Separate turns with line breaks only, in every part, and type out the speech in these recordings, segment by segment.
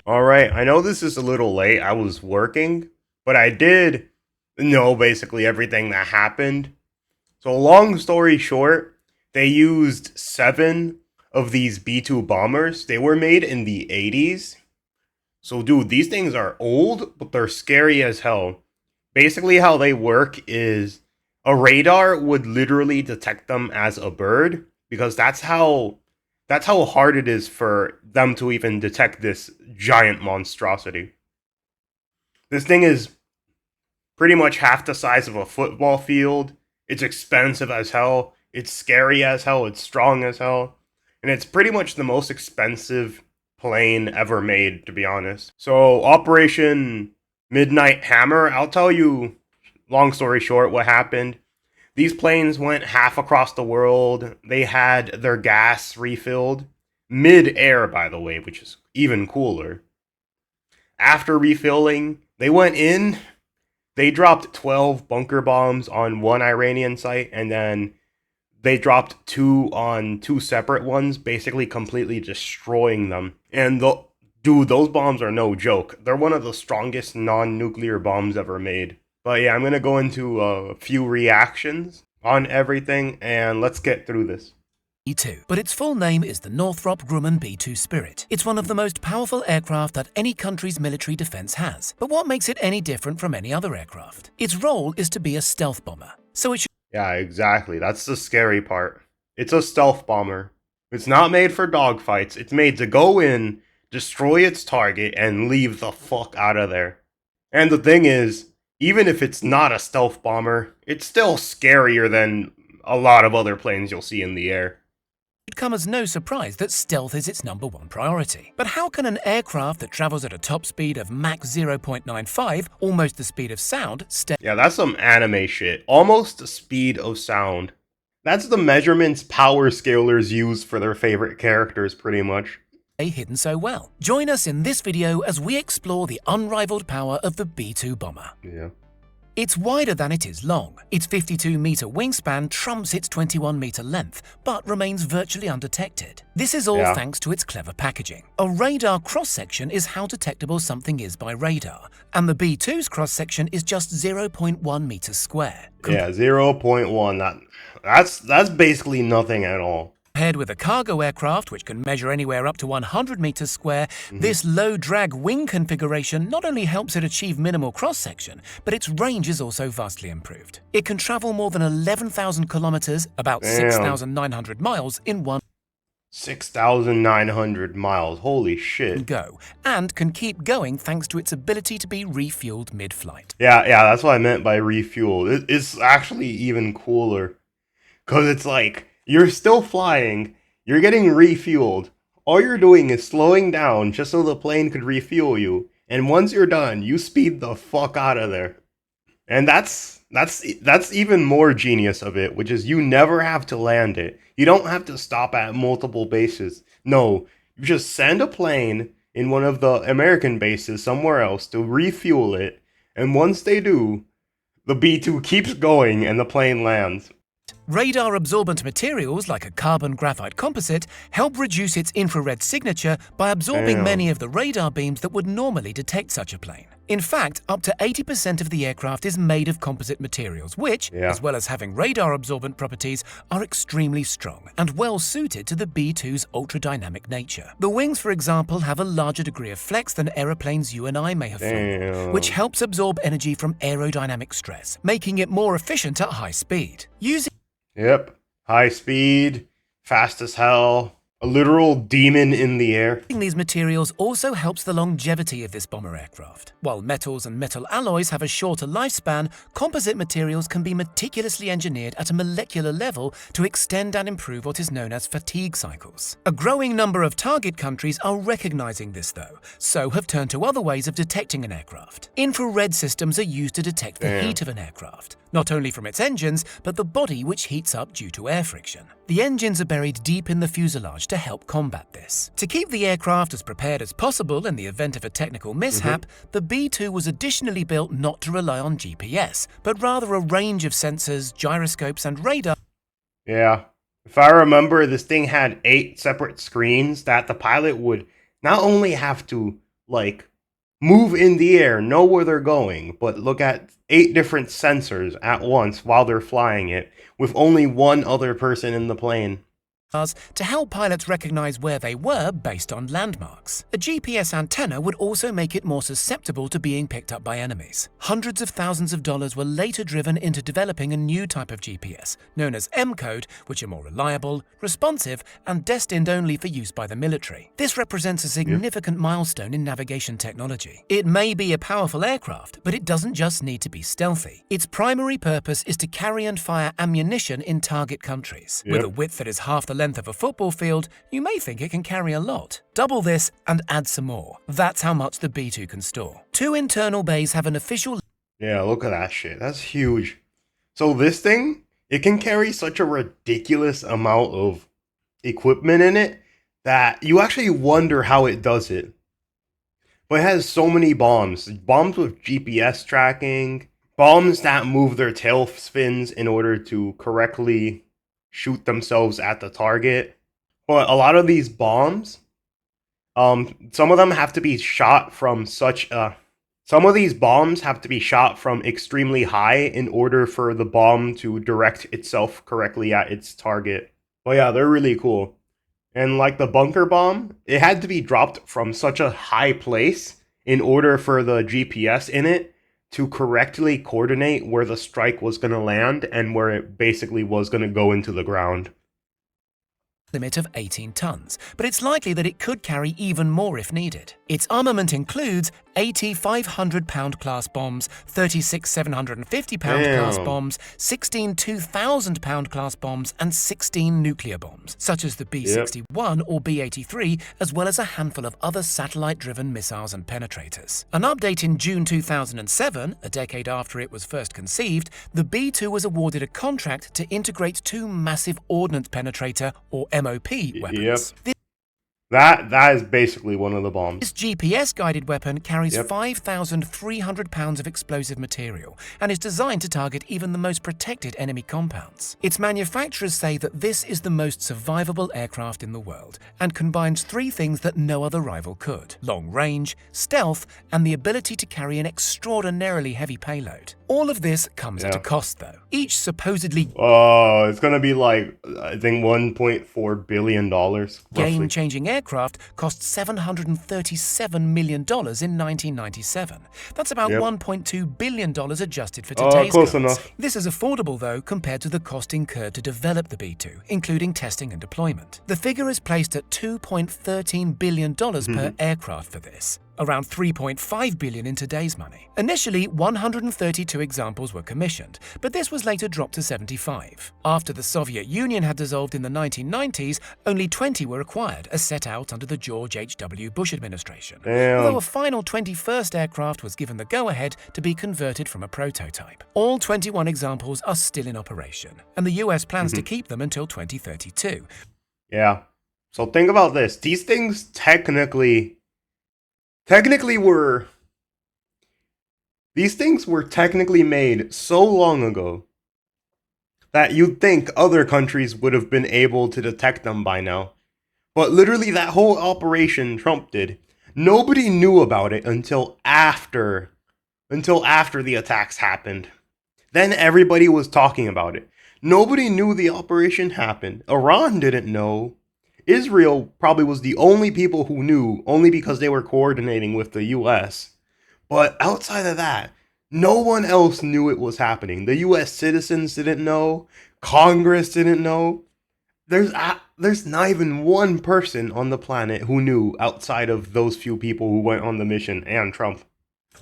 Alright, I know this is a little late. I was working, but I did know basically everything that happened. So, long story short, they used 7 of these B 2 bombers. They were made in the 80s. So, dude, these things are old, but they're scary as hell. Basically, how they work is a radar would literally detect them as a bird because that's how hard it is for them to even detect this giant monstrosity. This thing is pretty much half the size of a football field. It's expensive as hell. It's scary as hell. It's strong as hell. And it's pretty much the most expensive plane ever made, to be honest. So, Operation Midnight Hammer, I'll tell you, long story short, what happened. These planes went half across the world. They had their gas refilled mid air, by the way, which is even cooler. After refilling, they went in. They dropped 12 bunker bombs on one Iranian site, and then they dropped 2 on 2 separate ones, basically completely destroying them. And dude, those bombs are no joke. They're one of the strongest non-nuclear bombs ever made. But yeah, I'm gonna go into a few reactions on everything, and let's get through this.
B-2, but its full name is the Northrop Grumman B-2 Spirit. It's one of the most powerful aircraft that any country's military defense has. But what makes it any different from any other aircraft? Its role is to be a stealth bomber, so it should
Yeah, exactly. That's the scary part. It's a stealth bomber. It's not made for dogfights. It's made to go in, destroy its target, and leave the fuck out of there. And the thing is, even if it's not a stealth bomber, it's still scarier than a lot of other planes you'll see in the air.
come as no surprise that stealth is its #1 priority. But how can an aircraft that travels at a top speed of Mach 0.95, almost the speed of sound, stay
Yeah, that's some anime shit. Almost the speed of sound. That's the measurements power scalers use for their favorite characters, pretty much.
hidden so well? Join us in this video as we explore the unrivaled power of the B-2 bomber.
Yeah.
It's wider than it is long. Its 52-meter wingspan trumps its 21-meter length, but remains virtually undetected. This is all thanks to its clever packaging. A radar cross-section is how detectable something is by radar, and the B-2's cross-section is just 0.1 meters square.
Yeah, 0.1. That's basically nothing at all.
Compared with a cargo aircraft, which can measure anywhere up to 100 meters square, this low-drag wing configuration not only helps it achieve minimal cross-section, but its range is also vastly improved. It can travel more than 11,000 kilometers, about 6,900 miles, in one
6,900 miles. Holy shit.
go, and can keep going thanks to its ability to be refueled mid-flight.
Yeah, that's what I meant by refuel. It's actually even cooler. Because it's like, you're still flying, you're getting refueled. All you're doing is slowing down just so the plane could refuel you. And once you're done, you speed the fuck out of there. And that's even more genius of it, which is you never have to land it. You don't have to stop at multiple bases. No, you just send a plane in one of the American bases somewhere else to refuel it, and once they do, the B-2 keeps going and the plane lands.
Radar-absorbent materials like a carbon graphite composite help reduce its infrared signature by absorbing many of the radar beams that would normally detect such a plane. In fact, up to 80% of the aircraft is made of composite materials, which, as well as having radar-absorbent properties, are extremely strong and well-suited to the B-2's ultra-dynamic nature. The wings, for example, have a larger degree of flex than aeroplanes you and I may have flown, which helps absorb energy from aerodynamic stress, making it more efficient at high speed.
Yep. High speed, fast as hell, a literal demon in the air.
These materials also helps the longevity of this bomber aircraft. While metals and metal alloys have a shorter lifespan, composite materials can be meticulously engineered at a molecular level to extend and improve what is known as fatigue cycles. A growing number of target countries are recognizing this though, so have turned to other ways of detecting an aircraft. Infrared systems are used to detect the heat of an aircraft, not only from its engines, but the body which heats up due to air friction. The engines are buried deep in the fuselage to help combat this. To keep the aircraft as prepared as possible in the event of a technical mishap, the B-2 was additionally built not to rely on GPS, but rather a range of sensors, gyroscopes, and radar.
Yeah. If I remember, this thing had 8 separate screens that the pilot would not only have to like move in the air, know where they're going, but look at 8 different sensors at once while they're flying it with only one other person in the plane.
To help pilots recognize where they were based on landmarks. A GPS antenna would also make it more susceptible to being picked up by enemies. Hundreds of thousands of dollars were later driven into developing a new type of GPS, known as M-code, which are more reliable, responsive, and destined only for use by the military. This represents a significant milestone in navigation technology. It may be a powerful aircraft, but it doesn't just need to be stealthy. Its primary purpose is to carry and fire ammunition in target countries. With a width that is half the length of a football field, you may think it can carry a lot. Double this and add some more. That's how much the B-2 can store. 2 internal bays have an official...
Yeah, look at that shit. That's huge. So this thing, it can carry such a ridiculous amount of equipment in it that you actually wonder how it does it. But it has so many bombs. Bombs with GPS tracking, bombs that move their tail fins in order to correctly shoot themselves at the target. But a lot of these bombs, some of them have to be shot from some of these bombs have to be shot from extremely high in order for the bomb to direct itself correctly at its target. But yeah, they're really cool. And like the bunker bomb, it had to be dropped from such a high place in order for the GPS in it to correctly coordinate where the strike was going to land and where it basically was going to go into the ground.
Limit of 18 tons, but it's likely that it could carry even more if needed. Its armament includes 80 500-pound class bombs, 36 750-pound class bombs, 16 2,000-pound class bombs, and 16 nuclear bombs, such as the B-61 or B-83, as well as a handful of other satellite-driven missiles and penetrators. An update in June 2007, a decade after it was first conceived, the B-2 was awarded a contract to integrate 2 massive ordnance penetrator or MOP weapons.
That is basically one of the bombs.
This GPS-guided weapon carries 5,300 pounds of explosive material and is designed to target even the most protected enemy compounds. Its manufacturers say that this is the most survivable aircraft in the world and combines 3 things that no other rival could: long range, stealth, and the ability to carry an extraordinarily heavy payload. All of this comes at a cost, though. Each supposedly
it's gonna be like, I think $1.4 billion.
game-changing aircraft cost $737 million in 1997. That's about $1.2 billion adjusted for today's
close
costs.
enough.
This is affordable, though, compared to the cost incurred to develop the B-2, including testing and deployment. The figure is placed at $2.13 billion per aircraft for this, around $3.5 billion in today's money. Initially, 132 examples were commissioned, but this was later dropped to 75. After the Soviet Union had dissolved in the 1990s, only 20 were acquired, as set out under the George H.W. Bush administration. Although a final 21st aircraft was given the go-ahead to be converted from a prototype. All 21 examples are still in operation, and the US plans to keep them until 2032.
Yeah. So think about this. These things technically were made so long ago that you'd think other countries would have been able to detect them by now. But literally that whole operation Trump did, nobody knew about it until after the attacks happened. Then everybody was talking about it. Nobody knew the operation happened. Iran didn't know. Israel probably was the only people who knew, only because they were coordinating with the US. But outside of that, no one else knew it was happening. The US citizens didn't know. Congress didn't know. There's not even one person on the planet who knew outside of those few people who went on the mission and Trump.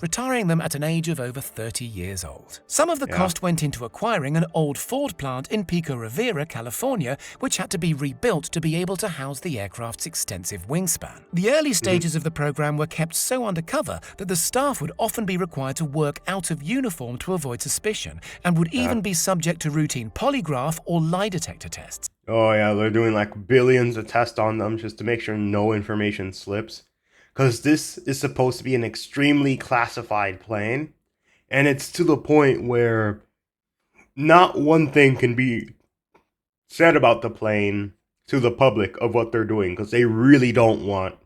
Retiring them at an age of over 30 years old. Some of the cost went into acquiring an old Ford plant in Pico Rivera, California, which had to be rebuilt to be able to house the aircraft's extensive wingspan. The early stages of the program were kept so undercover that the staff would often be required to work out of uniform to avoid suspicion, and would even be subject to routine polygraph or lie detector tests.
Oh yeah, they're doing like billions of tests on them just to make sure no information slips. Because this is supposed to be an extremely classified plane, and it's to the point where not one thing can be said about the plane to the public of what they're doing, because they really don't want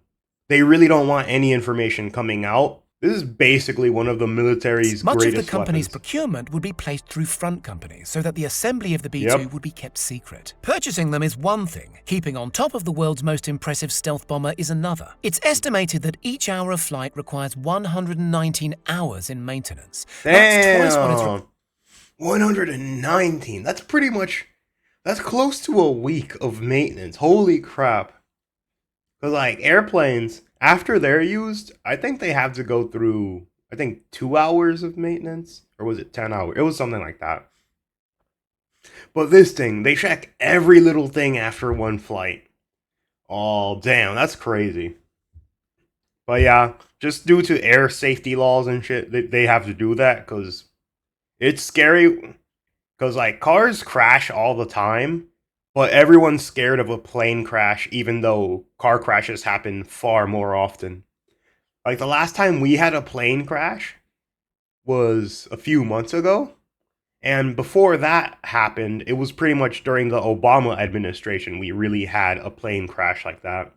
they really don't want any information coming out. This is basically one of the military's
Much
greatest
of the company's
weapons.
procurement would be placed through front companies so that the assembly of the B-2
Yep.
would be kept secret. Purchasing them is one thing. Keeping on top of the world's most impressive stealth bomber is another. It's estimated that each hour of flight requires 119 hours in maintenance. That's twice what it's
119. That's close to a week of maintenance. Holy crap. Because, like, airplanes, after they're used, I think they have to go through, 2 hours of maintenance. Or was it 10 hours? It was something like that. But this thing, they check every little thing after one flight. Oh, damn, that's crazy. But yeah, just due to air safety laws and shit, they have to do that, because it's scary. Because, like, cars crash all the time, but everyone's scared of a plane crash, even though car crashes happen far more often. Like, the last time we had a plane crash was a few months ago. And before that happened, it was pretty much during the Obama administration we really had a plane crash like that.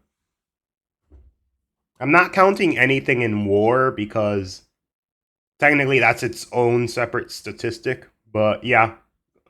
I'm not counting anything in war because technically that's its own separate statistic. But yeah,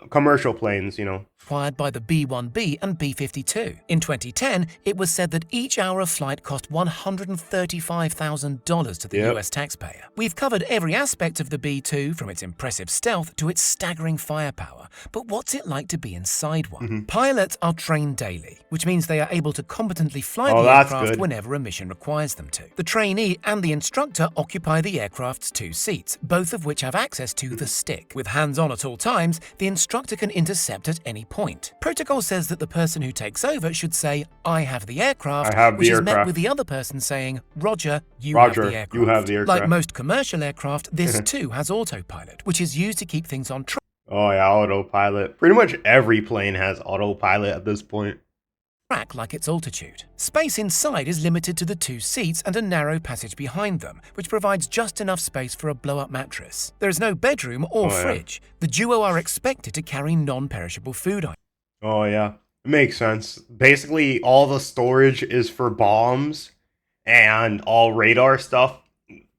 commercial planes,
required by the B-1B and B-52. In 2010, it was said that each hour of flight cost $135,000 to the
Yep.
US taxpayer. We've covered every aspect of the B-2, from its impressive stealth to its staggering firepower. But what's it like to be inside one? Pilots are trained daily, which means they are able to competently fly
Oh,
the
that's
aircraft
good.
whenever a mission requires them to. The trainee and the instructor occupy the aircraft's 2 seats, both of which have access to the stick. With hands-on at all times, the instructor can intercept at any point. Protocol says that the person who takes over should say, "I have the aircraft,"
I have the
which is met
aircraft.
with the other person saying, "Roger, you have
Roger,
the aircraft."
you have the aircraft.
Like most commercial aircraft, this too has autopilot, which is used to keep things on track.
Oh yeah, autopilot. Pretty much every plane has autopilot at this point.
Like its altitude. Space inside is limited to the 2 seats and a narrow passage behind them, which provides just enough space for a blow-up mattress. There is no bedroom or
Oh, yeah.
fridge. The duo are expected to carry non-perishable food items.
Oh yeah, it makes sense. Basically, all the storage is for bombs and all radar stuff.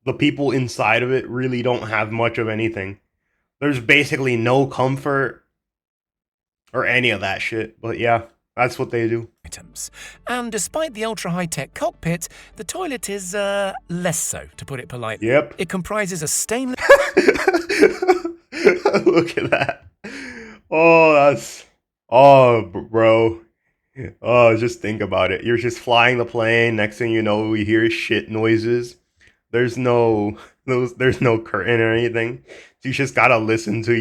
The people inside of it really don't have much of anything. There's basically no comfort or any of that shit. But yeah, that's what they do.
And despite the ultra-high-tech cockpit, the toilet is, less so, to put it politely.
Yep.
It comprises a stainless...
Look at that. Oh, that's... Oh, bro. Oh, just think about it. You're just flying the plane. Next thing you know, you hear shit noises. There's no curtain or anything. You just gotta listen to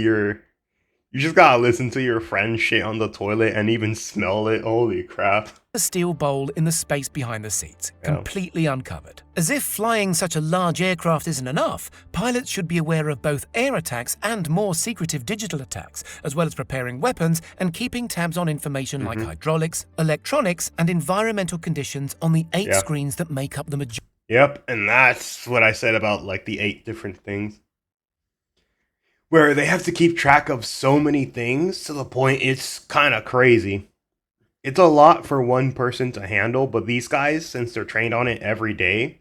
your friend's shit on the toilet and even smell it. Holy crap.
A steel bowl in the space behind the seats,
Yeah.
completely uncovered. As if flying such a large aircraft isn't enough, pilots should be aware of both air attacks and more secretive digital attacks, as well as preparing weapons and keeping tabs on information like hydraulics, electronics, and environmental conditions on the 8
Yeah.
screens that make up the majority.
Yep, and that's what I said about like the 8 different things. Where they have to keep track of so many things to the point it's kind of crazy. It's a lot for one person to handle, but these guys, since they're trained on it every day,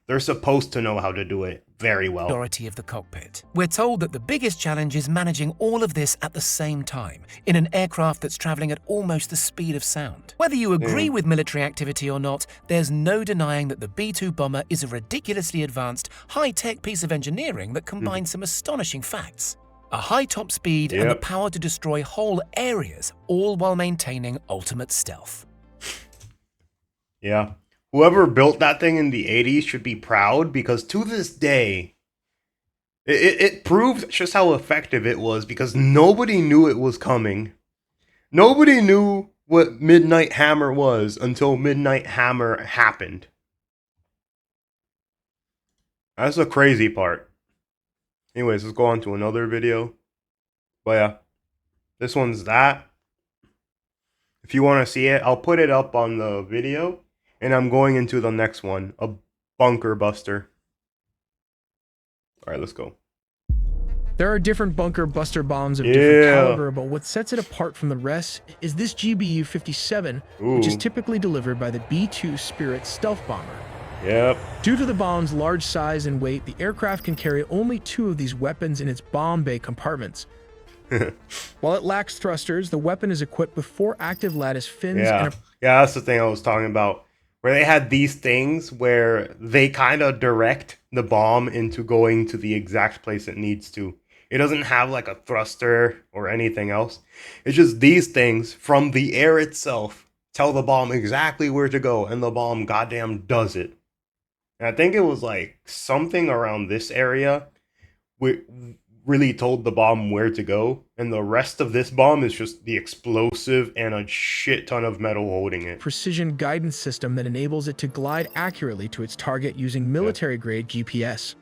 they're supposed to know how to do it very well.
Majority of the cockpit. We're told that the biggest challenge is managing all of this at the same time, in an aircraft that's traveling at almost the speed of sound. Whether you agree with military activity or not, there's no denying that the B-2 bomber is a ridiculously advanced, high-tech piece of engineering that combines some astonishing facts. A high top speed and the
Yep.
power to destroy whole areas, all while maintaining ultimate stealth.
Yeah. Whoever built that thing in the 80s should be proud because to this day, it proved just how effective it was because nobody knew it was coming. Nobody knew what Midnight Hammer was until Midnight Hammer happened. That's the crazy part. Anyways, let's go on to another video. But yeah, this one's that. If you want to see it, I'll put it up on the video. And I'm going into the next one, a bunker buster. Alright, let's go.
There are different bunker buster bombs of
Yeah.
different caliber, but what sets it apart from the rest is this GBU-57, which is
Ooh.
typically delivered by the B-2 Spirit stealth bomber.
Yep.
Due to the bomb's large size and weight, the aircraft can carry only 2 of these weapons in its bomb bay compartments. While it lacks thrusters, the weapon is equipped with 4 active lattice fins
Yeah.
and a
Yeah, that's the thing I was talking about. Where they had these things where they kind of direct the bomb into going to the exact place it needs to. It doesn't have like a thruster or anything else. It's just these things from the air itself tell the bomb exactly where to go, and the bomb goddamn does it. And I think it was like something around this area really told the bomb where to go, and the rest of this bomb is just the explosive and a shit ton of metal holding it.
precision guidance system that enables it to glide accurately to its target using military-grade GPS.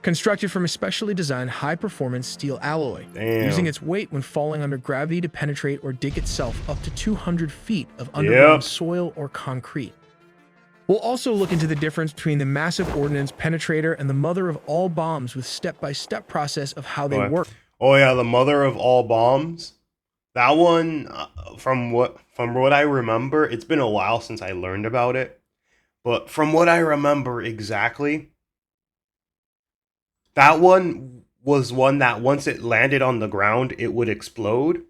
Constructed from a specially designed high-performance steel alloy,
Damn.
using its weight when falling under gravity to penetrate or dig itself up to 200 feet of underground soil or concrete. We'll also look into the difference between the massive ordnance penetrator and the mother of all bombs with step-by-step process of how they work.
Oh yeah, the mother of all bombs. That one, from what I remember, it's been a while since I learned about it. But from what I remember exactly, that one was one that once it landed on the ground, it would explode.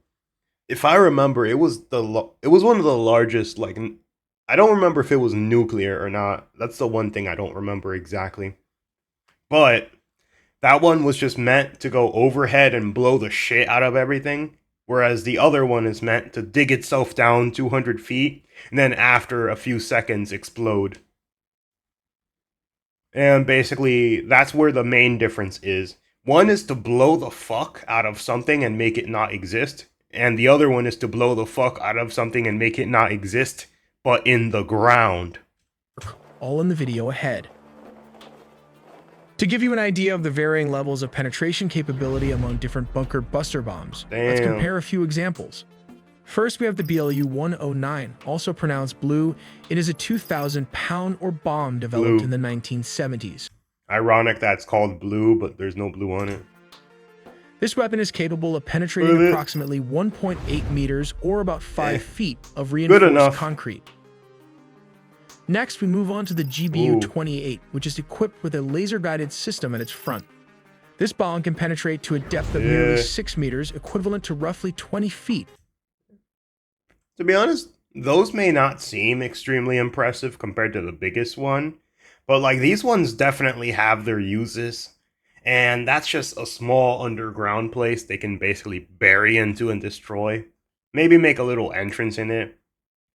If I remember, it was one of the largest. Like, I don't remember if it was nuclear or not. That's the one thing I don't remember exactly. But that one was just meant to go overhead and blow the shit out of everything, whereas the other one is meant to dig itself down 200 feet and then after a few seconds explode. And basically, that's where the main difference is. One is to blow the fuck out of something and make it not exist, and the other one is to blow the fuck out of something and make it not exist, but in the ground.
All in the video ahead. To give you an idea of the varying levels of penetration capability among different bunker buster bombs, let's
Damn.
compare a few examples. First, we have the BLU-109, also pronounced Blue. It is a 2,000-pound or bomb developed
Blue.
in the 1970s.
Ironic that it's called blue, but there's no blue on it.
This weapon is capable of penetrating
Good.
approximately 1.8 meters or about 5 feet of
Good
reinforced
enough.
concrete. Next, we move on to the GBU-28, which is equipped with a laser-guided system at its front. This bomb can penetrate to a depth of nearly
Yeah.
6 meters, equivalent to roughly 20 feet.
To be honest, those may not seem extremely impressive compared to the biggest one, but like these ones definitely have their uses. And that's just a small underground place they can basically bury into and destroy. Maybe make a little entrance in it.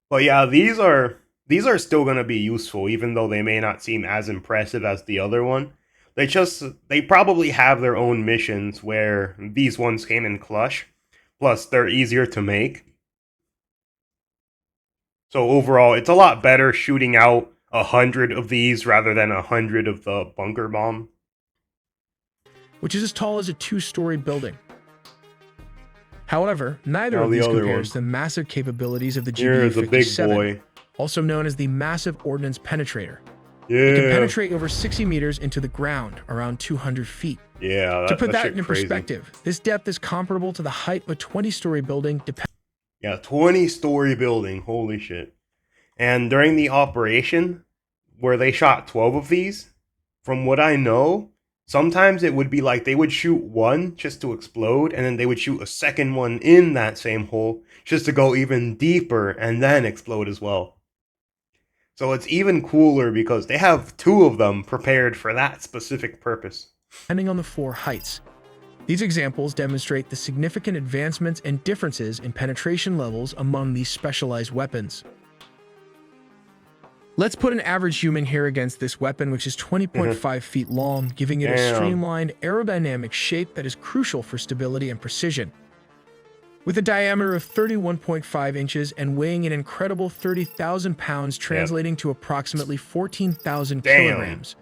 But yeah, these are still going to be useful, even though they may not seem as impressive as the other one. They probably have their own missions where these ones came in clutch. Plus, they're easier to make. So overall, it's a lot better shooting out 100 of these rather than 100 of the bunker bomb.
Which is as tall as a 2-story building. However, neither
Now
of
the
these
other
compares to
one.
the massive capabilities of the
Here's a big
GBU-57,
boy.
also known as the Massive Ordnance Penetrator.
Yeah.
It can penetrate over 60 meters into the ground, around 200 feet.
Yeah,
To put that
shit
into
crazy.
perspective, this depth is comparable to the height of a 20-story building,
Yeah, 20-story building. Holy shit. And during the operation, where they shot 12 of these, from what I know, sometimes it would be like they would shoot one just to explode, and then they would shoot a second one in that same hole just to go even deeper and then explode as well. So it's even cooler because they have 2 of them prepared for that specific purpose.
depending on the floor heights. These examples demonstrate the significant advancements and differences in penetration levels among these specialized weapons. Let's put an average human here against this weapon, which is 20.5 feet long, giving it a
Damn.
streamlined aerodynamic shape that is crucial for stability and precision. With a diameter of 31.5 inches and weighing an incredible 30,000 pounds, translating to approximately 14,000
Damn.
kilograms,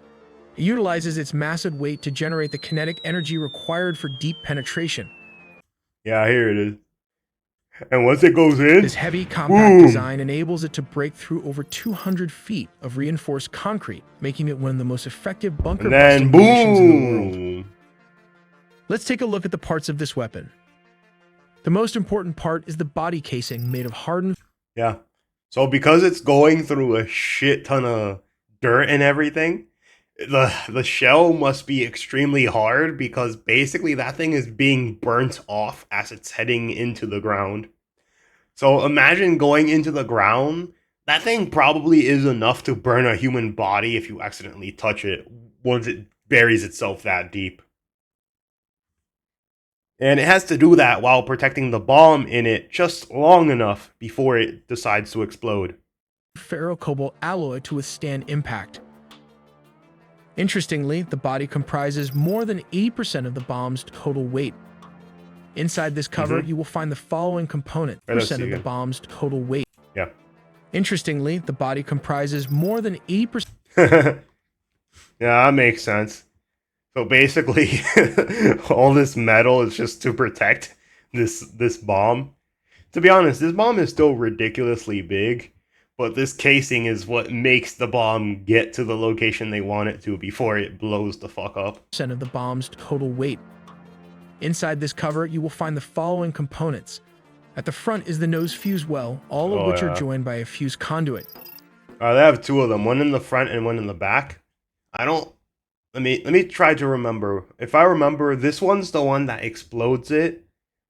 it utilizes its massive weight to generate the kinetic energy required for deep penetration.
Yeah, here it is. And once it goes in,
This heavy, compact
boom.
design enables it to break through over 200 feet of reinforced concrete, making it one of the most effective bunker
and then
busting munitions in the world.
boom.
Let's take a look at the parts of this weapon. The most important part is the body casing made of hardened
Yeah. So because it's going through a shit ton of dirt and everything, the shell must be extremely hard because basically that thing is being burnt off as it's heading into the ground. So imagine going into the ground. That thing probably is enough to burn a human body if you accidentally touch it once it buries itself that deep. And it has to do that while protecting the bomb in it just long enough before it decides to explode.
Ferrocobalt alloy to withstand impact. Interestingly, the body comprises more than 80% of the bomb's total weight. Inside this cover, you will find the following component: percent of the bomb's total weight.
Yeah.
Interestingly, the body comprises more than 80%.
Yeah, that makes sense. So basically, all this metal is just to protect this bomb. To be honest, this bomb is still ridiculously big, but this casing is what makes the bomb get to the location they want it to before it blows the fuck up.
Of the bomb's total weight. Inside this cover, you will find the following components. At the front is the nose fuse well, all of which are joined by a fuse conduit.
They have two of them, one in the front and one in the back. Let me try to remember. If I remember, this one's the one that explodes it.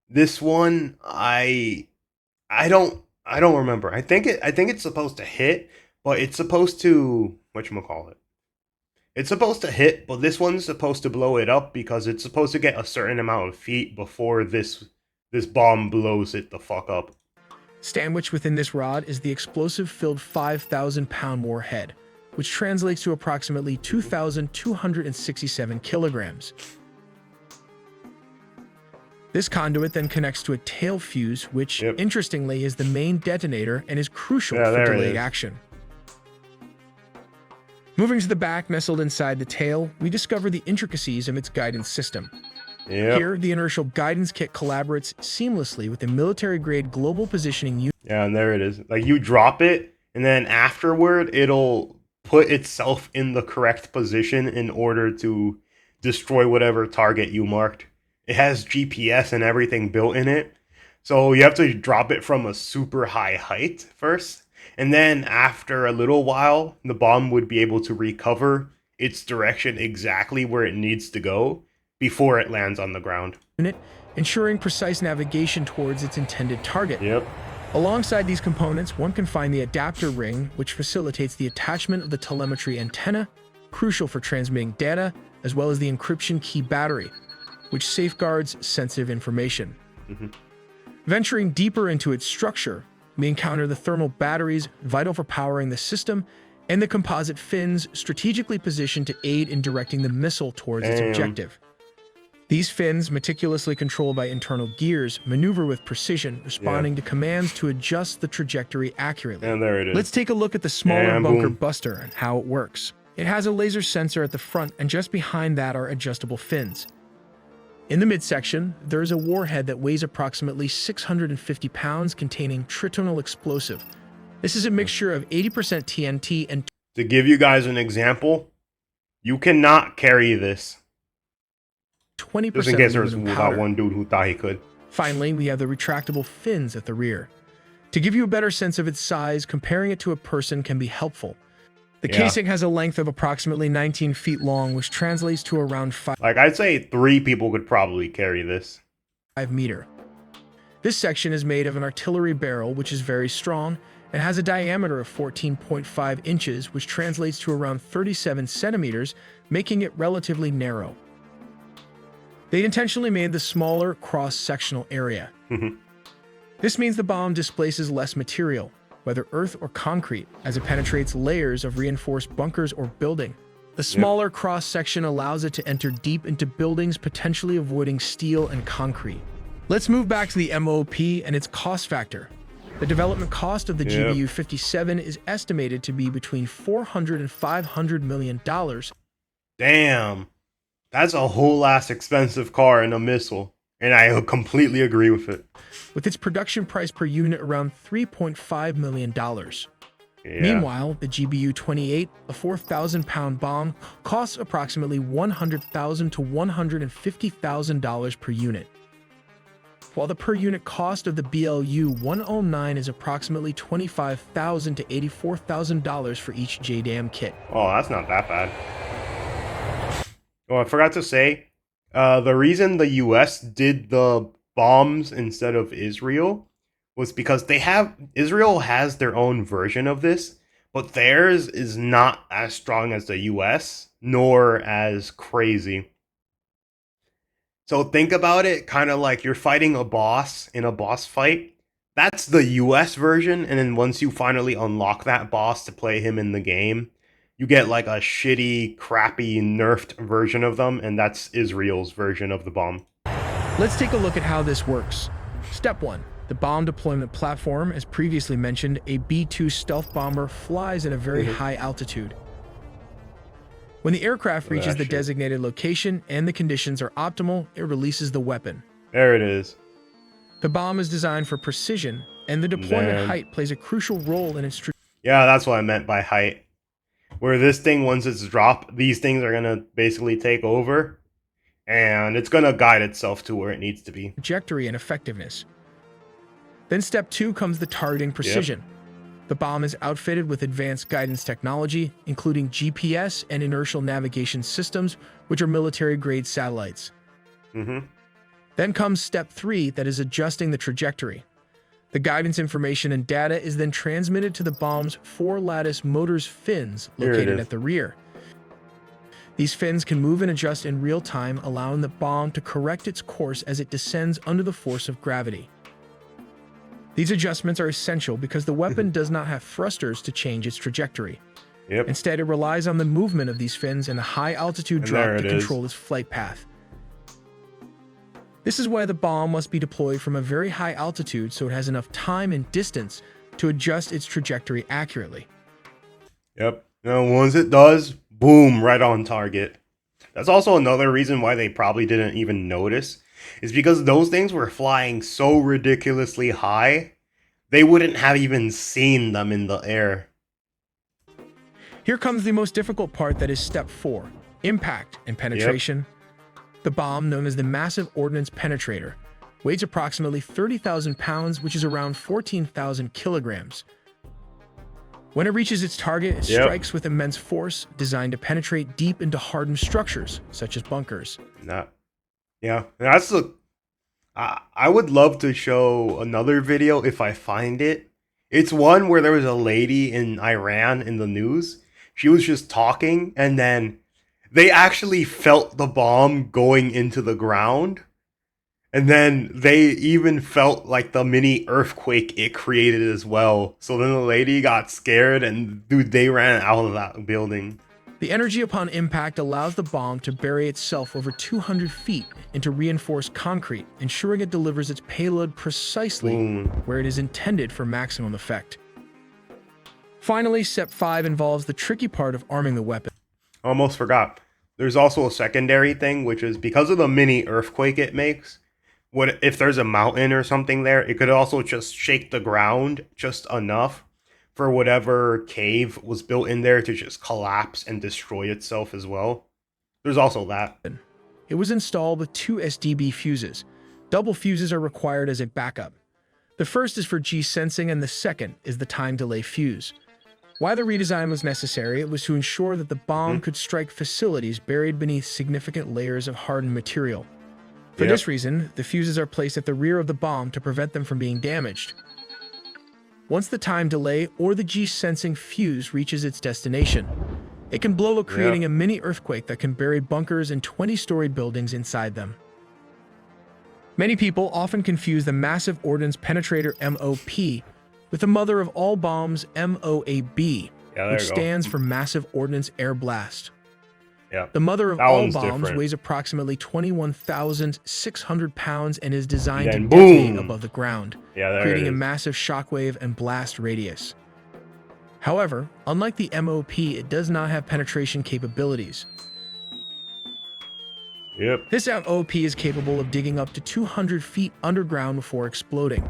This one, I don't remember. I think it's supposed to hit, but it's supposed to whatchamacallit. It's supposed to hit, but this one's supposed to blow it up because it's supposed to get a certain amount of feet before this bomb blows it the fuck up.
Sandwiched within this rod is the explosive-filled 5,000-pound warhead, which translates to approximately 2,267 kilograms. This conduit then connects to a tail fuse, which, interestingly, is the main detonator and is crucial for delayed action. Moving to the back, nestled inside the tail, we discover the intricacies of its guidance system. Here, the inertial guidance kit collaborates seamlessly with the military-grade global positioning unit.
Yeah, and there it is. Like, you drop it, and then afterward, it'll put itself in the correct position in order to destroy whatever target you marked. It has GPS and everything built in it. So you have to drop it from a super high height first. And then after a little while, the bomb would be able to recover its direction exactly where it needs to go before it lands on the ground.
Ensuring precise navigation towards its intended target.
Yep.
Alongside these components, one can find the adapter ring, which facilitates the attachment of the telemetry antenna, crucial for transmitting data, as well as the encryption key battery, which safeguards sensitive information. Venturing deeper into its structure, we encounter the thermal batteries vital for powering the system and the composite fins strategically positioned to aid in directing the missile towards its objective. These fins, meticulously controlled by internal gears, maneuver with precision, responding to commands to adjust the trajectory accurately.
And there it is.
Let's take a look at the smaller bunker buster and how it works. It has a laser sensor at the front, and just behind that are adjustable fins. In the midsection, there is a warhead that weighs approximately 650 pounds containing tritonal explosive. This is a mixture of 80% TNT and...
To give you guys an example, you cannot carry this.
20%
just in case there's
powder.
one dude who thought he could.
Finally, we have the retractable fins at the rear. To give you a better sense of its size, comparing it to a person can be helpful. The casing has a length of approximately 19 feet long, which translates to around 5
Like, I'd say 3 people could probably carry this.
meters. This section is made of an artillery barrel, which is very strong, and has a diameter of 14.5 inches, which translates to around 37 centimeters, making it relatively narrow. They intentionally made the smaller cross-sectional area. This means the bomb displaces less material, whether earth or concrete, as it penetrates layers of reinforced bunkers or building. The smaller cross-section allows it to enter deep into buildings, potentially avoiding steel and concrete. Let's move back to the MOP and its cost factor. The development cost of the GBU-57 is estimated to be between $400 and $500 million.
Damn. That's a whole ass expensive car and a missile. And I completely agree with it.
With its production price per unit around $3.5 million. Meanwhile, the GBU-28, a 4,000-pound bomb, costs approximately $100,000 to $150,000 per unit. while the per unit cost of the BLU-109 is approximately $25,000 to $84,000 for each JDAM kit.
Oh, that's not that bad. Oh, I forgot to say, the reason the US did the bombs instead of Israel was because Israel has their own version of this, but theirs is not as strong as the US, nor as crazy. So think about it kind of like you're fighting a boss in a boss fight. That's the US version, and then once you finally unlock that boss to play him in the game, you get like a shitty, crappy, nerfed version of them, and that's Israel's version of the bomb.
Let's take a look at how this works. Step 1. The bomb deployment platform. As previously mentioned, a B-2 stealth bomber flies at a very high altitude. When the aircraft reaches the designated location and the conditions are optimal, it releases the weapon.
There it is.
The bomb is designed for precision, and the deployment height plays a crucial role in its...
Yeah, that's what I meant by height. Where this thing, once it's dropped, these things are going to basically take over, and it's going to guide itself to where it needs to be.
Trajectory and effectiveness. Then step 2 comes the targeting precision. Yep. The bomb is outfitted with advanced guidance technology, including GPS and inertial navigation systems, which are military-grade satellites. Then comes step 3, that is adjusting the trajectory. The guidance information and data is then transmitted to the bomb's 4-lattice motors fins located at the rear. These fins can move and adjust in real time, allowing the bomb to correct its course as it descends under the force of gravity. These adjustments are essential because the weapon does not have thrusters to change its trajectory. Instead, it relies on the movement of these fins and a high-altitude drop to control its flight path. This is why the bomb must be deployed from a very high altitude so it has enough time and distance to adjust its trajectory accurately.
Yep. And once it does, boom, right on target. That's also another reason why they probably didn't even notice, is because those things were flying so ridiculously high, they wouldn't have even seen them in the air.
Here comes the most difficult part, that is step 4, impact and penetration. The bomb, known as the Massive Ordnance Penetrator, weighs approximately 30,000 pounds, which is around 14,000 kilograms. When it reaches its target, it strikes with immense force, designed to penetrate deep into hardened structures, such as bunkers.
Yeah, that's I would love to show another video if I find it. It's one where there was a lady in Iran in the news. She was just talking, and then they actually felt the bomb going into the ground. And then they even felt like the mini earthquake it created as well. So then the lady got scared, and dude, they ran out of that building.
The energy upon impact allows the bomb to bury itself over 200 feet into reinforced concrete, ensuring it delivers its payload precisely where it is intended for maximum effect. Finally, step 5 involves the tricky part of arming the weapon.
Almost forgot. There's also a secondary thing, which is because of the mini earthquake it makes, what if there's a mountain or something there, it could also just shake the ground just enough for whatever cave was built in there to just collapse and destroy itself as well. There's also that.
It was installed with 2 SDB fuses. Double fuses are required as a backup. The first is for G-sensing, and the second is the time delay fuse. Why the redesign was necessary, it was to ensure that the bomb could strike facilities buried beneath significant layers of hardened material. For this reason, the fuses are placed at the rear of the bomb to prevent them from being damaged. Once the time delay or the G-sensing fuse reaches its destination, it can blow, creating a mini earthquake that can bury bunkers and 20-story buildings inside them. Many people often confuse the Massive Ordnance Penetrator MOP with the mother of all bombs, MOAB, which stands for Massive Ordnance Air Blast. The mother of all bombs weighs approximately 21,600 pounds and is designed to detonate above the ground, creating a massive shockwave and blast radius. However, unlike the MOP, it does not have penetration capabilities. This MOP is capable of digging up to 200 feet underground before exploding.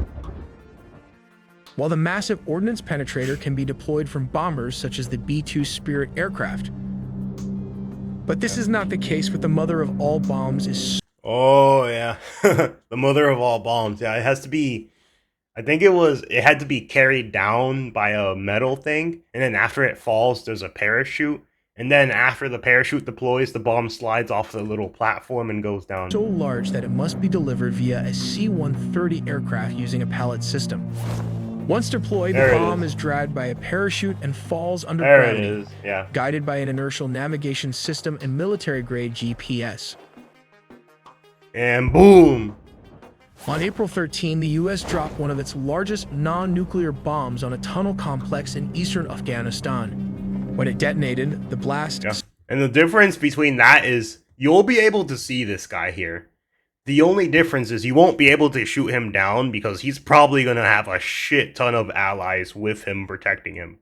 While the Massive Ordnance Penetrator can be deployed from bombers such as the B-2 Spirit aircraft. But this is not the case with the mother of all bombs.
Oh yeah, the mother of all bombs. Yeah, it has to be. I think it had to be carried down by a metal thing, and then after it falls, there's a parachute, and then after the parachute deploys, the bomb slides off the little platform and goes down.
So large that it must be delivered via a C-130 aircraft using a pallet system. Once deployed, the bomb is dragged by a parachute and falls under gravity,
There it is. Yeah.
guided by an inertial navigation system and military-grade GPS.
And boom.
On April 13, the U.S. dropped one of its largest non-nuclear bombs on a tunnel complex in eastern Afghanistan. When it detonated, the blast...
Yeah. And the difference between that is you'll be able to see this guy here. The only difference is you won't be able to shoot him down because he's probably going to have a shit ton of allies with him protecting him.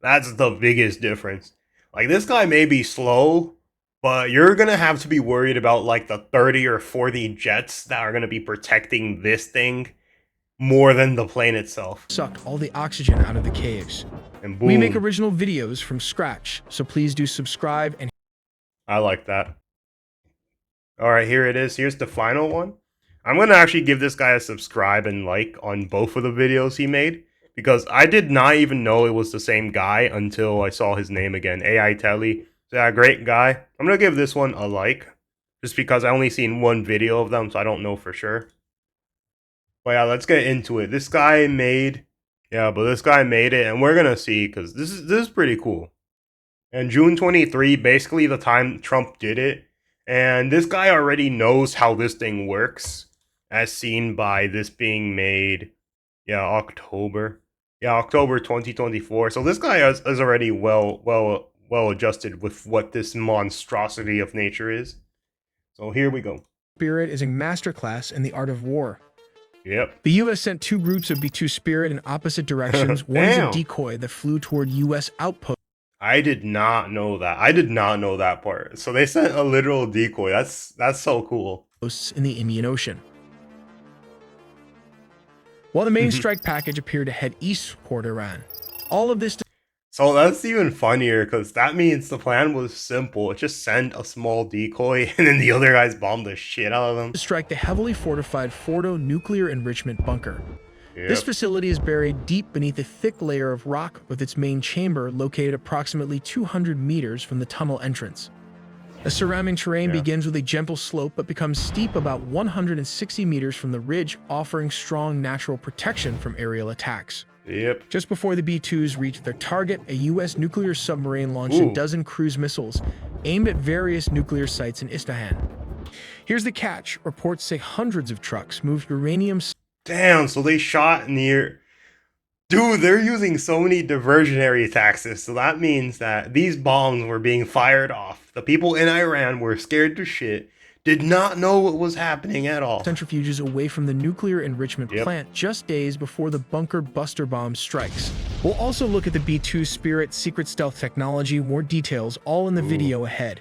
That's the biggest difference. Like, this guy may be slow, but you're going to have to be worried about, like, the 30 or 40 jets that are going to be protecting this thing more than the plane itself.
Sucked all the oxygen out of the caves.
And boom.
We make original videos from scratch, so please do subscribe and...
I like that. Alright, here it is. Here's the final one. I'm going to actually give this guy a subscribe and like on both of the videos he made, because I did not even know it was the same guy until I saw his name again. AI Telly. So yeah, great guy. I'm going to give this one a like, just because I only seen one video of them, so I don't know for sure. But yeah, let's get into it. This guy made... Yeah, but this guy made it, and we're going to see, because this is pretty cool. And June 23, basically the time Trump did it, and this guy already knows how this thing works, as seen by this being made, October 2024. So this guy is already well adjusted with what this monstrosity of nature is. So here we go.
Spirit is a masterclass in the art of war.
Yep.
The U.S. sent two groups of B-2 Spirit in opposite directions. One is a decoy that flew toward U.S. outposts.
I did not know that. I did not know that part. So they sent a literal decoy. That's so cool.
In the Indian Ocean. While the main strike package appeared to head east toward Iran. All of this...
So that's even funnier, because that means the plan was simple. It just sent a small decoy, and then the other guys bombed the shit out of them.
To strike the heavily fortified Fordo nuclear enrichment bunker.
Yep.
This facility is buried deep beneath a thick layer of rock, with its main chamber located approximately 200 meters from the tunnel entrance. The surrounding terrain begins with a gentle slope but becomes steep about 160 meters from the ridge, offering strong natural protection from aerial attacks.
Yep.
Just before the B-2s reached their target, a U.S. nuclear submarine launched a dozen cruise missiles aimed at various nuclear sites in Isfahan. Here's the catch. Reports say hundreds of trucks moved uranium...
Damn, so they shot near... Dude, they're using so many diversionary tactics, so that means that these bombs were being fired off. The people in Iran were scared to shit, did not know what was happening at all.
Centrifuges away from the nuclear enrichment plant just days before the bunker buster bomb strikes. We'll also look at the B-2 Spirit secret stealth technology, more details all in the video ahead.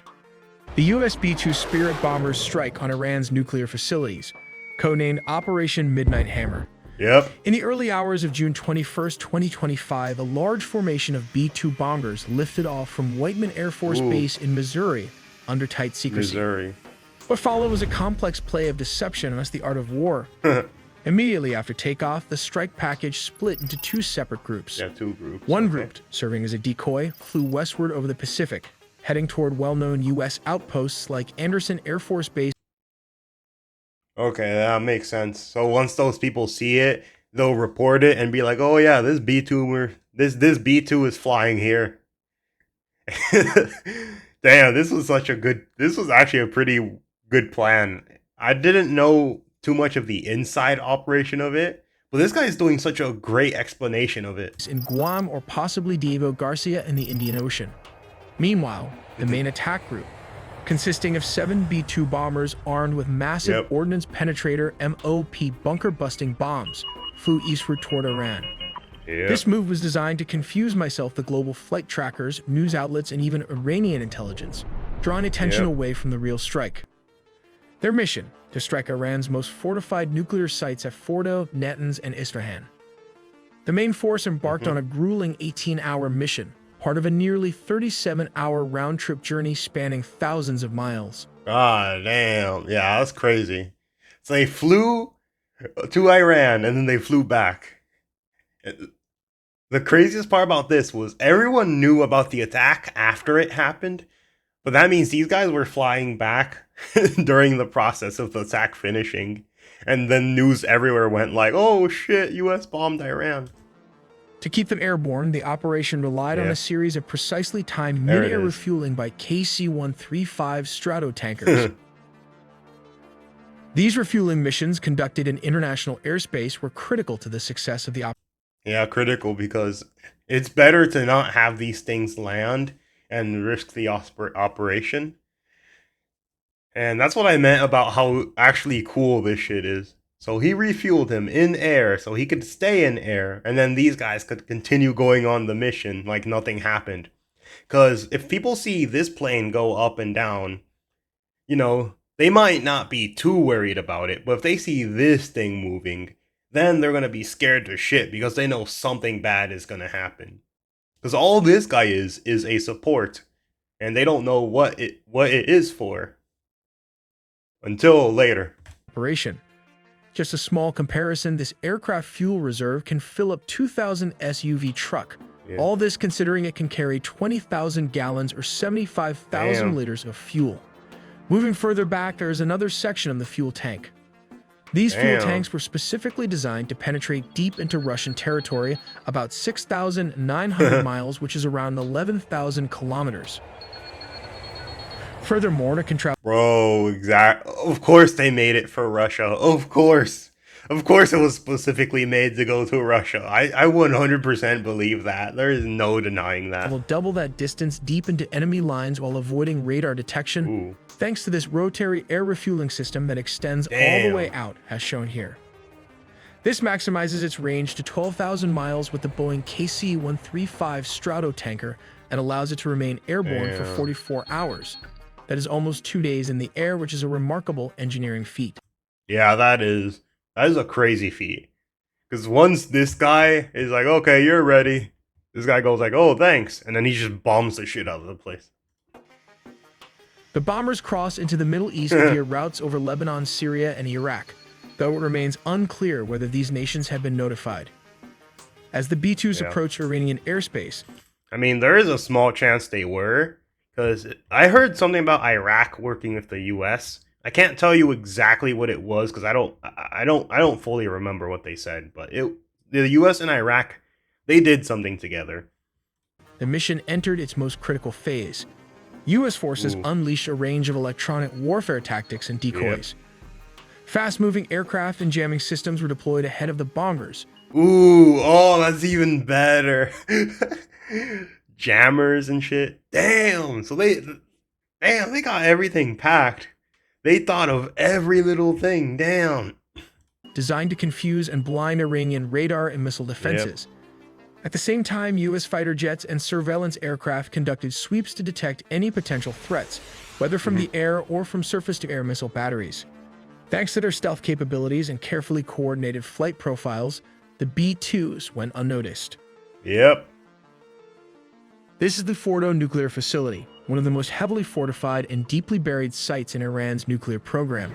The US B-2 Spirit bombers strike on Iran's nuclear facilities, codenamed Operation Midnight Hammer.
Yep.
In the early hours of June 21st, 2025, a large formation of B-2 bombers lifted off from Whiteman Air Force Base in Missouri under tight secrecy. What followed was a complex play of deception and thus the art of war. Immediately after takeoff, the strike package split into two separate groups.
Yeah, two groups.
One group, serving as a decoy, flew westward over the Pacific, heading toward well-known U.S. outposts like Anderson Air Force Base.
Okay, that makes sense. So once those people see it, they'll report it and be like, "Oh yeah, this B2 is flying here." Damn, this was actually a pretty good plan. I didn't know too much of the inside operation of it, but this guy is doing such a great explanation of it.
In Guam or possibly Diego Garcia in the Indian Ocean. Meanwhile, the main attack group, consisting of 7 B-2 bombers armed with massive ordnance penetrator MOP bunker-busting bombs, flew eastward toward Iran. This move was designed to confuse the global flight trackers, news outlets, and even Iranian intelligence, drawing attention away from the real strike. Their mission, to strike Iran's most fortified nuclear sites at Fordo, Natanz, and Isfahan. The main force embarked on a grueling 18-hour mission, part of a nearly 37-hour round-trip journey spanning thousands of miles.
God damn. Yeah, that's crazy. So they flew to Iran and then they flew back. The craziest part about this was everyone knew about the attack after it happened, but that means these guys were flying back during the process of the attack finishing. And then news everywhere went like, oh shit, US bombed Iran.
To keep them airborne, the operation relied on a series of precisely timed
There it
mid-air
is.
refueling by KC-135 Stratotankers. These refueling missions conducted in international airspace were critical to the success of the operation.
Yeah, critical because it's better to not have these things land and risk the operation. And that's what I meant about how actually cool this shit is. So he refueled him in air so he could stay in air, and then these guys could continue going on the mission like nothing happened. Because if people see this plane go up and down, you know, they might not be too worried about it, but if they see this thing moving, then they're going to be scared to shit because they know something bad is going to happen. Because all this guy is a support, and they don't know what it is for until later.
Just a small comparison, this aircraft fuel reserve can fill up 2,000 SUV truck.
Yeah.
All this considering it can carry 20,000 gallons or 75,000
Damn.
liters of fuel. Moving further back, there is another section of the fuel tank. These fuel
Damn.
tanks were specifically designed to penetrate deep into Russian territory, about 6,900 miles, which is around 11,000 kilometers. Furthermore, to contrast
Bro, of course they made it for Russia. Of course it was specifically made to go to Russia. I 100% believe that. There is no denying that.
will double that distance deep into enemy lines while avoiding radar detection,
Ooh.
thanks to this rotary air refueling system that extends all
Damn.
the way out, as shown here. This maximizes its range to 12,000 miles with the Boeing KC-135 Stratotanker and allows it to remain airborne for
Damn.
44 hours. That is almost 2 days in the air, which is a remarkable engineering feat.
Yeah, that is a crazy feat. Because once this guy is like, okay, you're ready, this guy goes like, oh, thanks. And then he just bombs the shit out of the place.
The bombers cross into the Middle East via routes over Lebanon, Syria, and Iraq, though it remains unclear whether these nations have been notified. As the B-2s
Yeah.
approach Iranian airspace,
I mean, there is a small chance they were. Because I heard something about Iraq working with the U.S. I can't tell you exactly what it was because I don't fully remember what they said. But the U.S. and Iraq, they did something together.
the mission entered its most critical phase. U.S. forces
Ooh.
unleashed a range of electronic warfare tactics and decoys. Fast-moving aircraft and jamming systems were deployed ahead of the bombers.
Ooh, oh, that's even better. Jammers and shit. Damn. So they got everything packed. They thought of every little thing. Damn.
Designed to confuse and blind Iranian radar and missile defenses. At the same time, U.S. fighter jets and surveillance aircraft conducted sweeps to detect any potential threats, whether from the air or from surface-to-air missile batteries. Thanks to their stealth capabilities and carefully coordinated flight profiles, the B-2s went unnoticed.
Yep.
This is the Fordo nuclear facility, one of the most heavily fortified and deeply buried sites in Iran's nuclear program.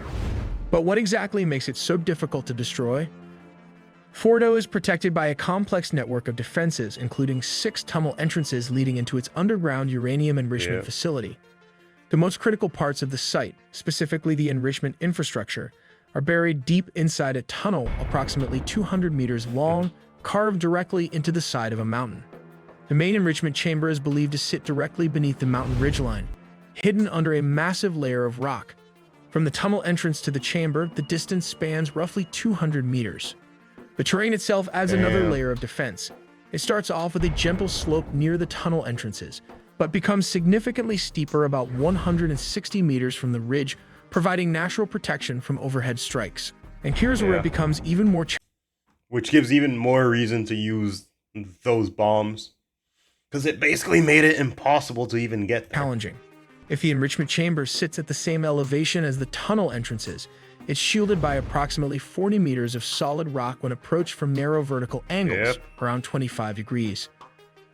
But what exactly makes it so difficult to destroy? Fordo is protected by a complex network of defenses, including 6 tunnel entrances leading into its underground uranium enrichment facility. The most critical parts of the site, specifically the enrichment infrastructure, are buried deep inside a tunnel approximately 200 meters long, carved directly into the side of a mountain. The main enrichment chamber is believed to sit directly beneath the mountain ridgeline, hidden under a massive layer of rock. From the tunnel entrance to the chamber, the distance spans roughly 200 meters. The terrain itself adds another layer of defense. It starts off with a gentle slope near the tunnel entrances, but becomes significantly steeper about 160 meters from the ridge, providing natural protection from overhead strikes. And here's where it becomes even more
Which gives even more reason to use those bombs. Because it basically made it impossible to even get there.
challenging. If the enrichment chamber sits at the same elevation as the tunnel entrances, it's shielded by approximately 40 meters of solid rock when approached from narrow vertical angles, around 25 degrees.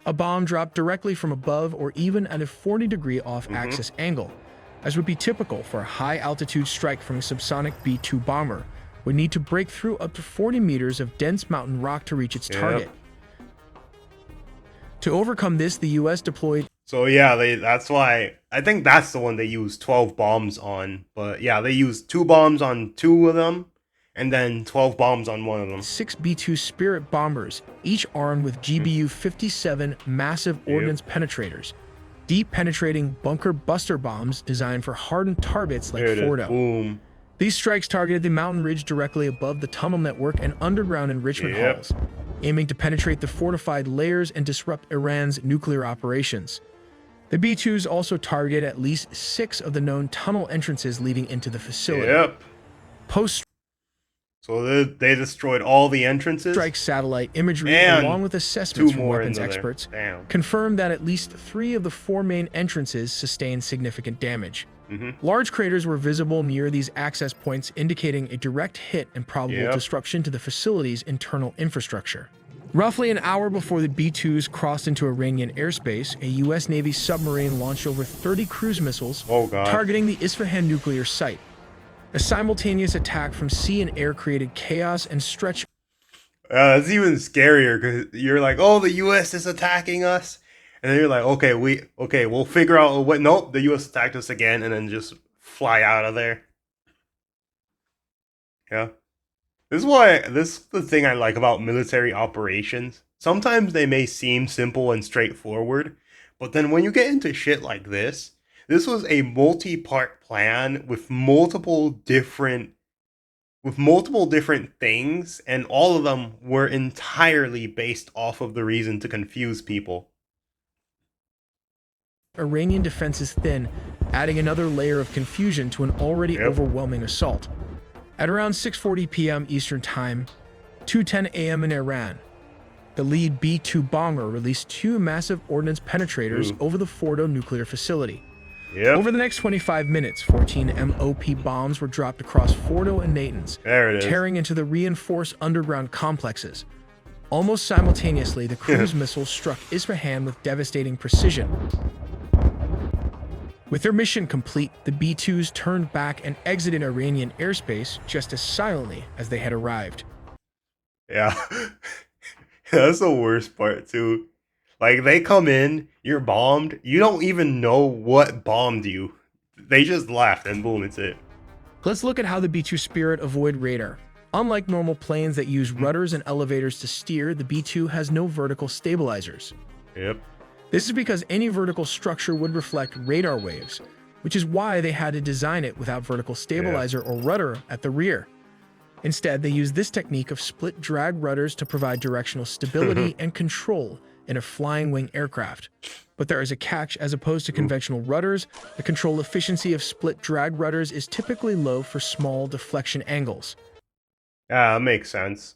A bomb dropped directly from above or even at a 40-degree off-axis angle as would be typical for a high-altitude strike from a subsonic B-2 bomber, would need to break through up to 40 meters of dense mountain rock to reach its target. To overcome this, the U.S. deployed...
So yeah, that's why... I think that's the one they used 12 bombs on. But yeah, they used 2 bombs on 2 of them, and then 12 bombs on 1 of them.
6 B-2 Spirit bombers, each armed with GBU-57 massive ordnance penetrators, deep penetrating bunker buster bombs designed for hardened targets like Fordo.
Boom.
These strikes targeted the mountain ridge directly above the tunnel network and underground enrichment halls, aiming to penetrate the fortified layers and disrupt Iran's nuclear operations. The B-2s also targeted at least 6 of the known tunnel entrances leading into the facility.
So they destroyed all the entrances?
Strike satellite imagery,
and
along with assessments from weapons
there.
experts,
Damn.
confirmed that at least 3 of the 4 main entrances sustained significant damage. Large craters were visible near these access points, indicating a direct hit and probable disruption to the facility's internal infrastructure. Roughly an hour before the B-2s crossed into Iranian airspace, a U.S. Navy submarine launched over 30 cruise missiles targeting the Isfahan nuclear site. A simultaneous attack from sea and air created chaos and stretched...
It's even scarier because you're like, oh, the U.S. is attacking us. And then you're like, okay, we'll figure out what. Nope, the U.S. attacked us again, and then just fly out of there. Yeah, this is the thing I like about military operations. Sometimes they may seem simple and straightforward, but then when you get into shit like this was a multi-part plan with multiple different things, and all of them were entirely based off of the reason to confuse people.
Iranian defenses thin, adding another layer of confusion to an already overwhelming assault. At around 6:40 p.m. Eastern Time, 2:10 a.m. in Iran, the lead B-2 bomber released 2 massive ordnance penetrators over the Fordo nuclear facility. Over the next 25 minutes, 14 MOP bombs were dropped across Fordo and Natanz, tearing into the reinforced underground complexes. Almost simultaneously, the cruise missiles struck Isfahan with devastating precision. With their mission complete, the B-2s turned back and exited Iranian airspace just as silently as they had arrived.
Yeah, that's the worst part too. Like, they come in, you're bombed, you don't even know what bombed you. They just left and boom, it's it.
Let's look at how the B-2 Spirit avoid radar. Unlike normal planes that use rudders and elevators to steer, the B-2 has no vertical stabilizers. This is because any vertical structure would reflect radar waves, which is why they had to design it without vertical stabilizer or rudder at the rear. Instead, they used this technique of split drag rudders to provide directional stability and control in a flying wing aircraft. But there is a catch. As opposed to conventional rudders, the control efficiency of split drag rudders is typically low for small deflection angles.
Yeah, that makes sense.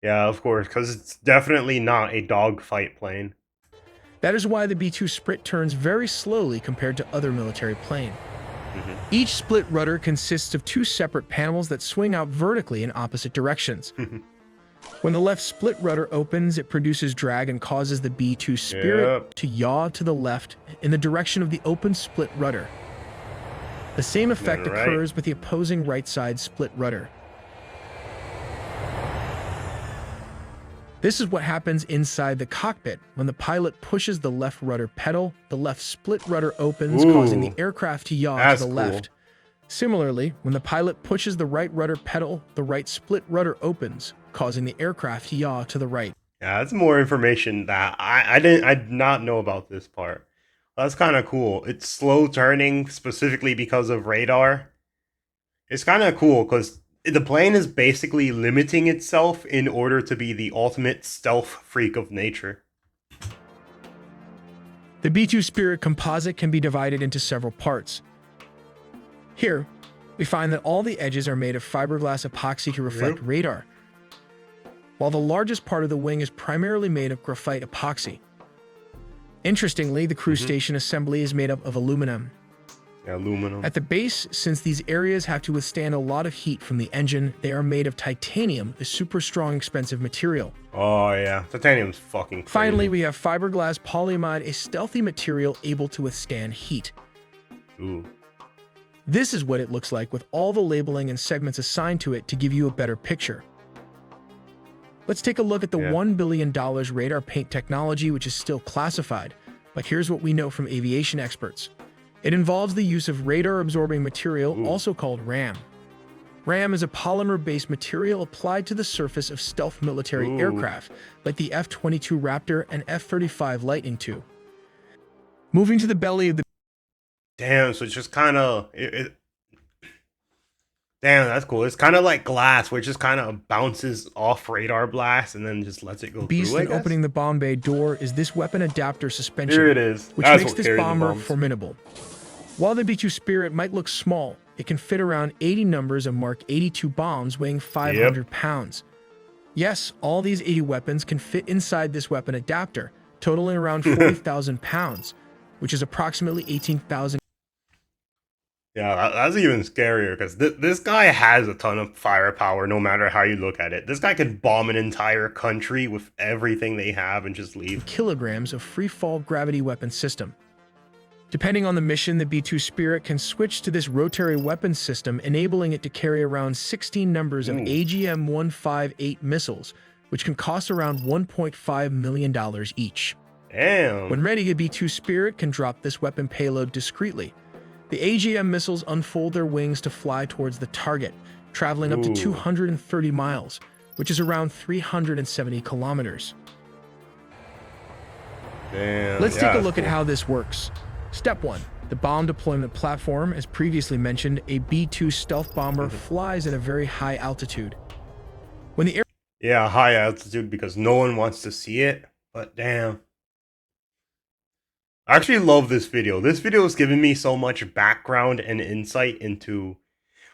Yeah, of course, because it's definitely not a dogfight plane.
That is why the B-2 Spirit turns very slowly compared to other military planes. Each split rudder consists of 2 separate panels that swing out vertically in opposite directions. When the left split rudder opens, it produces drag and causes the B-2 Spirit to yaw to the left in the direction of the open split rudder. The same effect occurs with the opposing right side split rudder. This is what happens inside the cockpit. When the pilot pushes the left rudder pedal, the left split rudder opens, causing the aircraft to yaw to the left. Similarly, when the pilot pushes the right rudder pedal, the right split rudder opens, causing the aircraft to yaw to the right.
Yeah, that's more information that I did not know about this part. That's kind of cool. It's slow turning specifically because of radar. It's kind of cool because the plane is basically limiting itself in order to be the ultimate stealth freak of nature.
The B-2 Spirit composite can be divided into several parts. Here, we find that all the edges are made of fiberglass epoxy to reflect radar, while the largest part of the wing is primarily made of graphite epoxy. Interestingly, the crew station assembly is made up of aluminum.
Aluminum.
At the base, since these areas have to withstand a lot of heat from the engine, they are made of titanium, a super strong, expensive material.
Oh yeah, titanium's fucking crazy.
Finally, we have fiberglass polyamide, a stealthy material able to withstand heat. This is what it looks like with all the labeling and segments assigned to it to give you a better picture. Let's take a look at the $1 billion radar paint technology, which is still classified, but here's what we know from aviation experts. It involves the use of radar-absorbing material, also called RAM. RAM is a polymer-based material applied to the surface of stealth military aircraft, like the F-22 Raptor and F-35 Lightning II. Moving to the belly of the...
Damn, so it's just kind of... Damn, that's cool. It's kind of like glass, where it just kind of bounces off radar blast and then just lets it go
beast
through,
in opening the bomb bay door is this weapon adapter suspension,
Here it is.
which makes this bomber formidable. While the B-2 Spirit might look small, it can fit around 80 numbers of Mark 82 bombs weighing 500 pounds. Yes, all these 80 weapons can fit inside this weapon adapter, totaling around 40,000 pounds, which is approximately 18,000.
Yeah, that's even scarier, because this guy has a ton of firepower no matter how you look at it. This guy can bomb an entire country with everything they have and just leave.
Kilograms of free-fall gravity weapon system. Depending on the mission, the B-2 Spirit can switch to this rotary weapon system, enabling it to carry around 16 numbers of AGM-158 missiles, which can cost around $1.5 million each.
Damn.
When ready, a B-2 Spirit can drop this weapon payload discreetly. The AGM missiles unfold their wings to fly towards the target, traveling up to 230 miles, which is around 370 kilometers.
Damn.
Let's take a look at how this works. Step 1. The bomb deployment platform. As previously mentioned, a B-2 stealth bomber flies at a very high altitude. When the
Yeah, high altitude, because no one wants to see it, but damn. I actually love this video. This video has given me so much background and insight into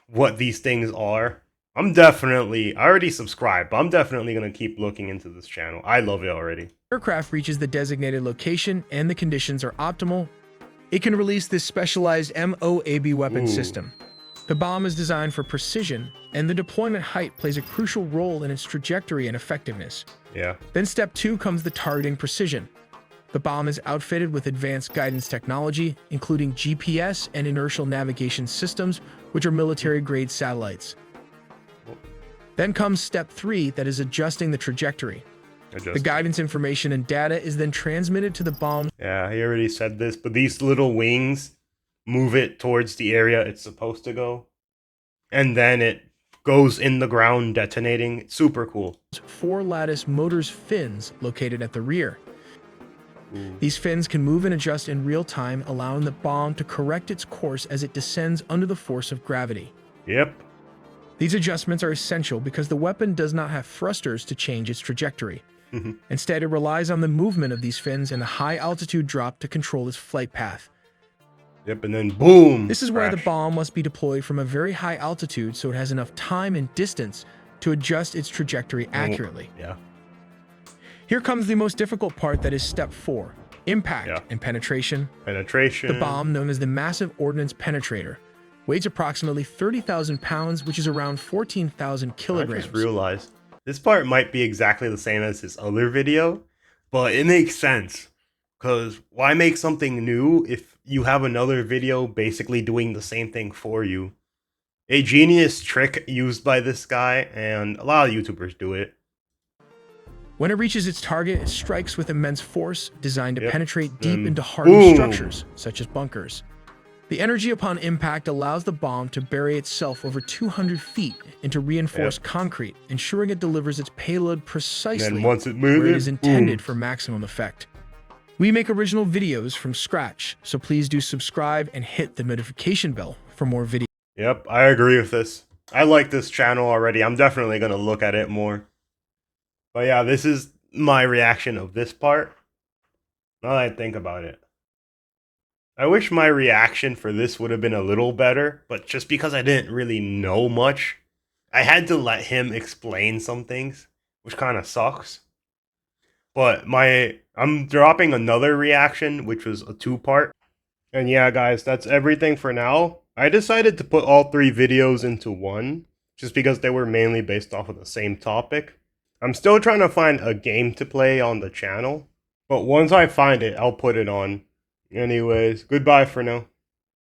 what these things are. I already subscribed, but I'm definitely going to keep looking into this channel. I love it already.
aircraft reaches the designated location and the conditions are optimal, it can release this specialized MOAB weapon system. The bomb is designed for precision, and the deployment height plays a crucial role in its trajectory and effectiveness.
Yeah.
Then step 2 comes the targeting precision. The bomb is outfitted with advanced guidance technology, including GPS and inertial navigation systems, which are military-grade satellites. Then comes step 3, that is adjusting the trajectory. The guidance information and data is then transmitted to the bomb.
Yeah, he already said this, but these little wings move it towards the area it's supposed to go. And then it goes in the ground detonating. It's super cool.
4 lattice motors fins located at the rear. These fins can move and adjust in real time, allowing the bomb to correct its course as it descends under the force of gravity.
Yep.
These adjustments are essential because the weapon does not have thrusters to change its trajectory. Instead, it relies on the movement of these fins and a high-altitude drop to control its flight path.
Yep, and then boom!
This is why the bomb must be deployed from a very high altitude so it has enough time and distance to adjust its trajectory accurately.
Yeah.
Here comes the most difficult part, that is step 4, impact and penetration.
Penetration.
The bomb, known as the Massive Ordnance Penetrator, weighs approximately 30,000 pounds, which is around 14,000 kilograms.
I just realized this part might be exactly the same as this other video, but it makes sense. Because why make something new if you have another video basically doing the same thing for you? A genius trick used by this guy, and a lot of YouTubers do it.
When it reaches its target, it strikes with immense force, designed to penetrate deep
Then
into hardened
boom.
structures, such as bunkers. The energy upon impact allows the bomb to bury itself over 200 feet into reinforced concrete, ensuring it delivers its payload precisely
And once it
where
moves,
it is intended for maximum effect. We make original videos from scratch, so please do subscribe and hit the notification bell for more videos.
Yep, I agree with this. I like this channel already. I'm definitely going to look at it more. But yeah, this is my reaction of this part. Now that I think about it. I wish my reaction for this would have been a little better, but just because I didn't really know much, I had to let him explain some things, which kind of sucks. But I'm dropping another reaction, which was a 2-part. And yeah, guys, that's everything for now. I decided to put all 3 videos into one, just because they were mainly based off of the same topic. I'm still trying to find a game to play on the channel, but once I find it, I'll put it on. Anyways, goodbye for now.